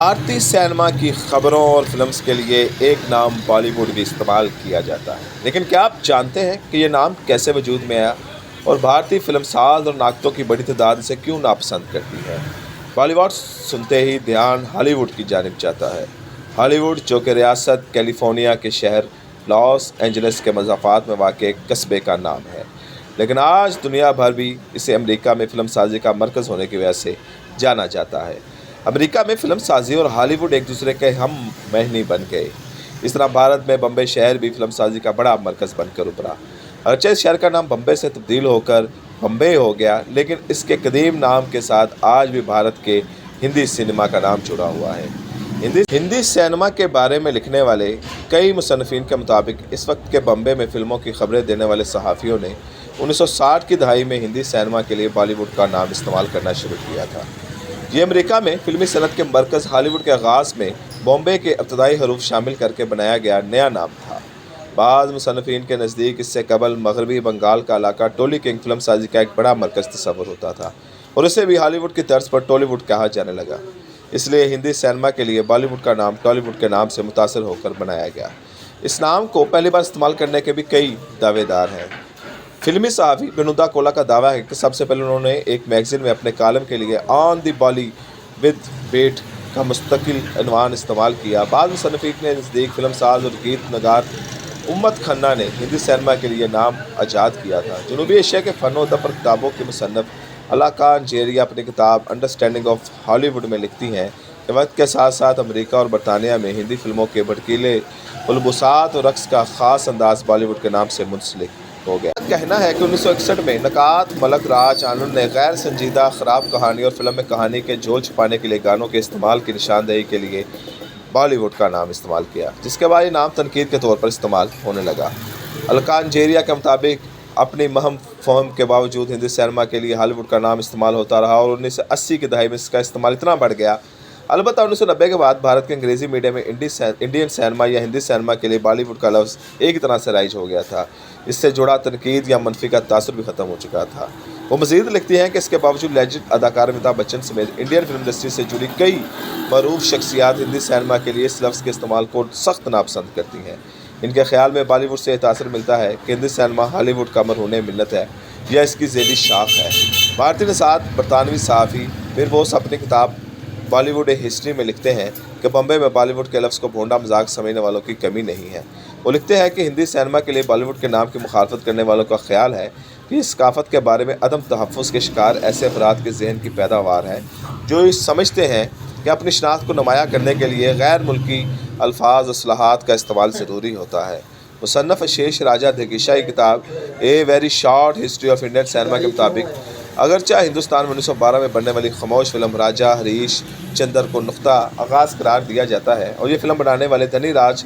بھارتی سینما کی خبروں اور فلمز کے لیے ایک نام بالی ووڈ بھی استعمال کیا جاتا ہے، لیکن کیا آپ جانتے ہیں کہ یہ نام کیسے وجود میں آیا اور بھارتی فلم ساز اور ناقدوں کی بڑی تعداد اسے کیوں ناپسند کرتی ہے؟ بالی ووڈ سنتے ہی دھیان ہالی ووڈ کی جانب جاتا ہے۔ ہالی ووڈ، جو کہ ریاست کیلیفورنیا کے شہر لاس اینجلس کے مضافات میں واقع ایک قصبے کا نام ہے، لیکن آج دنیا بھر بھی اسے امریکہ میں فلم سازی کا مرکز ہونے کی وجہ سے جانا جاتا ہے۔ امریکہ میں فلم سازی اور ہالی ووڈ ایک دوسرے کے ہم مہنی بن گئے۔ اس طرح بھارت میں بمبئی شہر بھی فلم سازی کا بڑا مرکز بن کر ابھرا۔ اگرچہ اس شہر کا نام بمبئی سے تبدیل ہو کر بمبئی ہو گیا، لیکن اس کے قدیم نام کے ساتھ آج بھی بھارت کے ہندی سینما کا نام جڑا ہوا ہے۔ ہندی سینما کے بارے میں لکھنے والے کئی مصنفین کے مطابق اس وقت کے بمبئی میں فلموں کی خبریں دینے والے صحافیوں نے 1960 کی دہائی میں ہندی سینما کے لیے بالی ووڈ کا نام استعمال کرنا شروع کیا تھا۔ یہ امریکہ میں فلمی صنعت کے مرکز ہالی ووڈ کے آغاز میں بامبے کے ابتدائی حروف شامل کر کے بنایا گیا نیا نام تھا۔ بعض مصنفین کے نزدیک اس سے قبل مغربی بنگال کا علاقہ ٹولی کنگ فلم سازی کا ایک بڑا مرکز تصور ہوتا تھا اور اسے بھی ہالی ووڈ کی طرز پر ٹولی ووڈ کہا جانے لگا۔ اس لیے ہندی سینما کے لیے بالی ووڈ کا نام ٹولی ووڈ کے نام سے متاثر ہو کر بنایا گیا۔ اس نام کو پہلی بار استعمال کرنے کے بھی کئی دعوے دار ہیں۔ فلمی صحافی ونودا کولا کا دعویٰ ہے کہ سب سے پہلے انہوں نے ایک میگزین میں اپنے کالم کے لیے آن دی بالی ود بیٹ کا مستقل عنوان استعمال کیا۔ بعض مصنفین کے نزدیک فلم ساز اور گیت نگار امت کھنہ نے ہندی سینما کے لیے نام ایجاد کیا تھا۔ جنوبی ایشیا کے فن و ادب پر کتابوں کی مصنف الاکان جیریا اپنی کتاب انڈرسٹینڈنگ آف ہالی ووڈ میں لکھتی ہیں کہ وقت کے ساتھ ساتھ امریکہ اور برطانیہ میں ہندی فلموں کے بھڑکیلے ملبوسات اور رقص کا خاص انداز بالی ووڈ کے نام سے منسلک ہو گیا۔ کہنا ہے کہ 1961 میں نکات ملک راج آنند نے غیر سنجیدہ خراب کہانی اور فلم میں کہانی کے جھول چھپانے کے لیے گانوں کے استعمال کی نشاندہی کے لیے بالی ووڈ کا نام استعمال کیا، جس کے بعد یہ نام تنقید کے طور پر استعمال ہونے لگا۔ الکان جیریا کے مطابق اپنی مہم فہم کے باوجود ہندی سینما کے لیے ہالی ووڈ کا نام استعمال ہوتا رہا اور 1980 کی دہائی میں اس کا استعمال اتنا بڑھ گیا۔ البتہ 1990 کے بعد بھارت کے انگریزی میڈیا میں انڈین سینما یا ہندی سینما کے لیے بالی ووڈ کا لفظ ایک طرح سے رائج ہو گیا تھا۔ اس سے جڑا تنقید یا منفی کا تاثر بھی ختم ہو چکا تھا۔ وہ مزید لکھتی ہیں کہ اس کے باوجود لیجنڈ اداکار امیتابھ بچن سمیت انڈین فلم انڈسٹری سے جڑی کئی معروف شخصیات ہندی سینما کے لیے اس لفظ کے استعمال کو سخت ناپسند کرتی ہیں۔ ان کے خیال میں بالی ووڈ سے یہ تاثر ملتا ہے کہ ہندی سینما ہالی ووڈ کا مرہون ملت ہے یا اس کی ذیلی شاخ ہے۔ بھارتی نژاد برطانوی صحافی میربوس اپنی کتاب بالی ووڈ ہسٹری میں لکھتے ہیں کہ بمبئی میں بالی ووڈ کے لفظ کو بھونڈا مذاق سمجھنے والوں کی کمی نہیں ہے۔ وہ لکھتے ہیں کہ ہندی سینما کے لیے بالی ووڈ کے نام کی مخالفت کرنے والوں کا خیال ہے کہ اس ثقافت کے بارے میں عدم تحفظ کے شکار ایسے افراد کے ذہن کی پیداوار ہے جو سمجھتے ہیں کہ اپنی شناخت کو نمایاں کرنے کے لیے غیر ملکی الفاظ و اصطلاحات کا استعمال ضروری ہوتا ہے۔ مصنف اشیش راجہ دھگیشا کی کتاب a very short history of Indian cinema کے مطابق اگرچہ ہندوستان میں 1912 میں بننے والی خاموش فلم راجہ ہریش چندر کو نقطہ آغاز قرار دیا جاتا ہے اور یہ فلم بنانے والے دھنی راج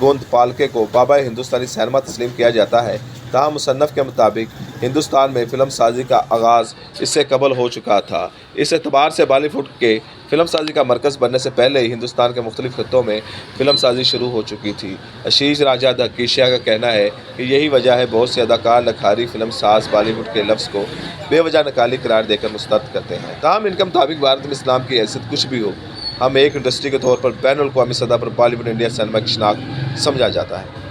گوندپالکے کو بابا ہندوستانی سینما تسلیم کیا جاتا ہے، تاہم مصنف کے مطابق ہندوستان میں فلم سازی کا آغاز اس سے قبل ہو چکا تھا۔ اس اعتبار سے بالی ووڈ کے فلم سازی کا مرکز بننے سے پہلے ہی ہندوستان کے مختلف خطوں میں فلم سازی شروع ہو چکی تھی۔ اشیش راجہ دھگیشا کا کہنا ہے کہ یہی وجہ ہے بہت سے اداکار لکھاری فلم ساز بالی ووڈ کے لفظ کو بے وجہ نکالی قرار دے کر مسترد کرتے ہیں۔ تاہم ان کے مطابق بھارت میں اسلام کی حیثیت کچھ بھی ہو، ہم ایک انڈسٹری کے طور پر بین الاقوامی سطح پر بالی ووڈ انڈین سینما کی شناخت سمجھا جاتا ہے۔